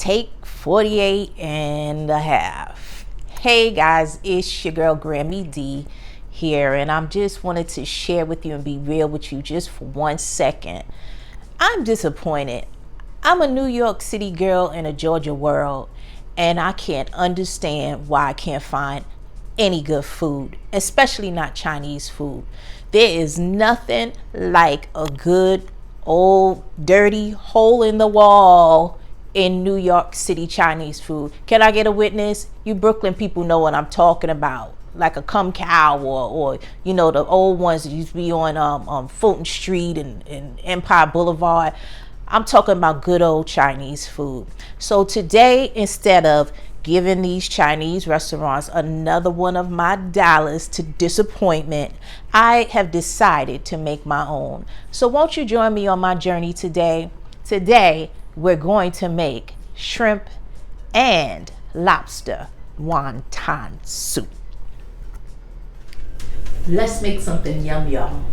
Take 48 and a half. Hey guys, it's your girl Grammy D here, and I'm just wanted to share with you and be real with you just for 1 second. I'm disappointed. I'm a New York City girl in a Georgia world, and I can't understand why I can't find any good food, especially not Chinese food. There is nothing like a good old dirty hole in the wall in New York City Chinese food. Can I get a witness? You Brooklyn people know what I'm talking about. Like a Cum Cow or you know, the old ones that used to be on Fulton Street and Empire Boulevard. I'm talking about good old Chinese food. So today, instead of giving these Chinese restaurants another one of my dollars to disappointment, I have decided to make my own. So won't you join me on my journey today? Today, we're going to make shrimp and lobster wonton soup. Let's make something yum, y'all.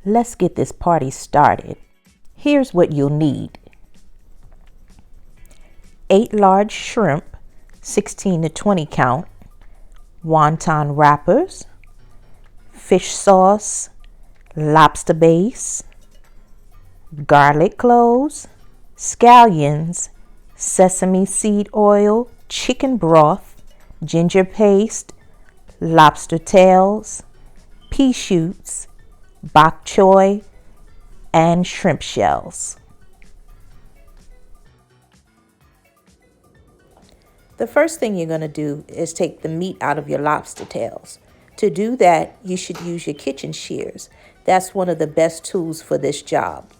Let's get this party started. Here's what you'll need. 8 large shrimp, 16 to 20 count, wonton wrappers, fish sauce, lobster base, garlic cloves, scallions, sesame seed oil, chicken broth, ginger paste, lobster tails, pea shoots, bok choy, and shrimp shells. The first thing you're going to do is take the meat out of your lobster tails. To do that, you should use your kitchen shears. That's one of the best tools for this job.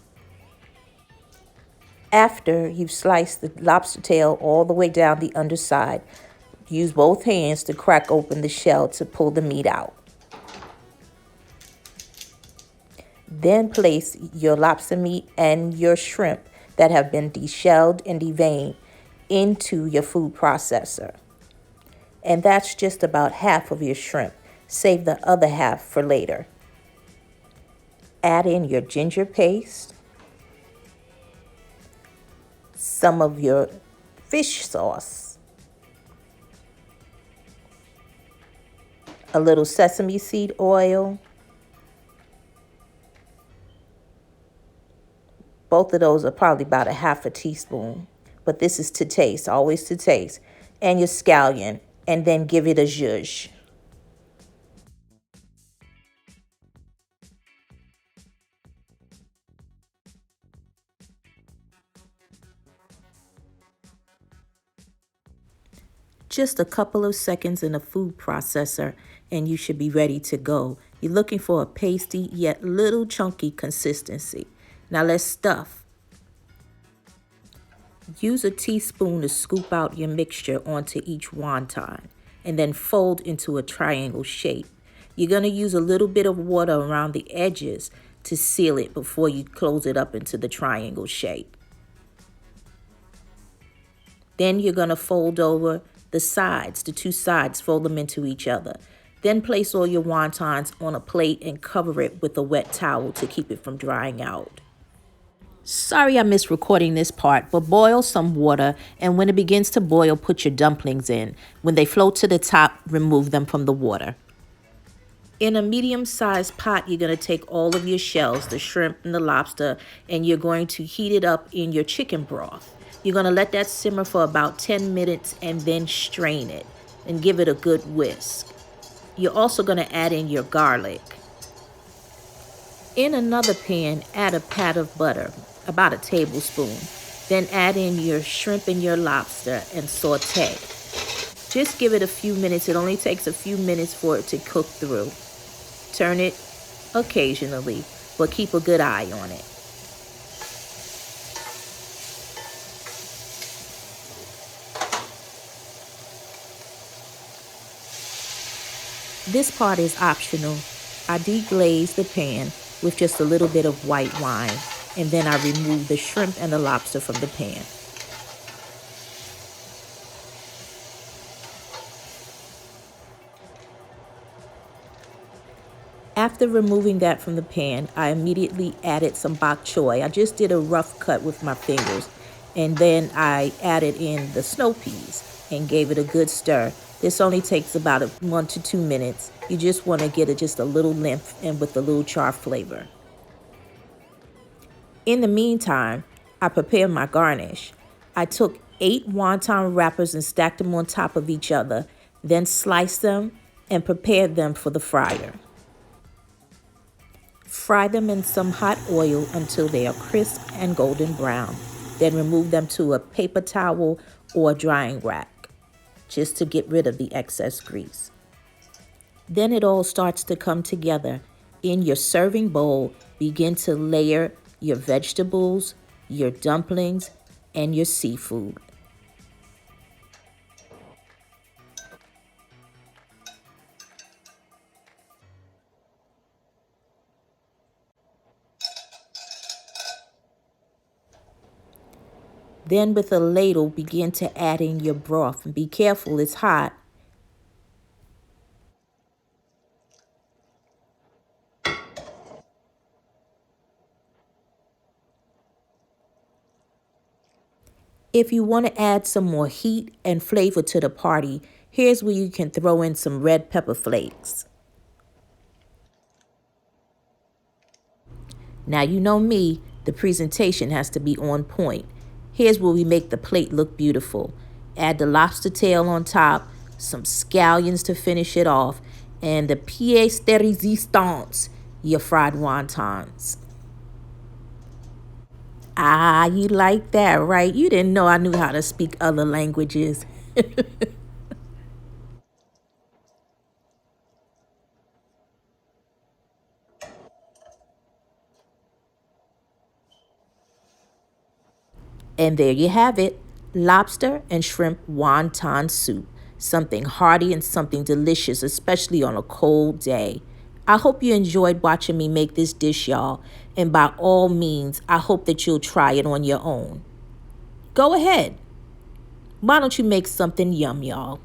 After you've sliced the lobster tail all the way down the underside, use both hands to crack open the shell to pull the meat out. Then place your lobster meat and your shrimp that have been deshelled and deveined into your food processor. And that's just about half of your shrimp. Save the other half for later. Add in your ginger paste, some of your fish sauce, a little sesame seed oil. Both of those are probably about a half a teaspoon, but this is to taste, always to taste. And your scallion, and then give it a zhuzh. Just a couple of seconds in a food processor and you should be ready to go. You're looking for a pasty yet little chunky consistency. Now let's stuff. Use a teaspoon to scoop out your mixture onto each wonton and then fold into a triangle shape. You're going to use a little bit of water around the edges to seal it before you close it up into the triangle shape. Then you're going to fold over the sides, the two sides, fold them into each other. Then place all your wontons on a plate and cover it with a wet towel to keep it from drying out. Sorry I missed recording this part, but boil some water, and when it begins to boil, put your dumplings in. When they float to the top, remove them from the water. In a medium-sized pot, you're going to take all of your shells, the shrimp and the lobster, and you're going to heat it up in your chicken broth. You're going to let that simmer for about 10 minutes and then strain it and give it a good whisk. You're also going to add in your garlic. In another pan, add a pat of butter, about a tablespoon. Then add in your shrimp and your lobster and saute. Just give it a few minutes. It only takes a few minutes for it to cook through. Turn it occasionally, but keep a good eye on it. This part is optional. I deglaze the pan with just a little bit of white wine, and then I remove the shrimp and the lobster from the pan. After removing that from the pan, I immediately added some bok choy. I just did a rough cut with my fingers, and then I added in the snow peas and gave it a good stir. This only takes about 1 to 2 minutes. You just want to get it just a little lymph and with a little char flavor. In the meantime, I prepared my garnish. I took 8 wonton wrappers and stacked them on top of each other, then sliced them and prepared them for the fryer. Fry them in some hot oil until they are crisp and golden brown. Then remove them to a paper towel or a drying rack, just to get rid of the excess grease. Then it all starts to come together. In your serving bowl, begin to layer your vegetables, your dumplings, and your seafood. Then with a ladle, begin to add in your broth. And be careful, it's hot. If you want to add some more heat and flavor to the party, here's where you can throw in some red pepper flakes. Now you know me, the presentation has to be on point. Here's where we make the plate look beautiful. Add the lobster tail on top, some scallions to finish it off, and the pièce de résistance, your fried wontons. Ah, you like that, right? You didn't know I knew how to speak other languages. And there you have it, lobster and shrimp wonton soup. Something hearty and something delicious, especially on a cold day. I hope you enjoyed watching me make this dish, y'all. And by all means, I hope that you'll try it on your own. Go ahead. Why don't you make something yum, y'all?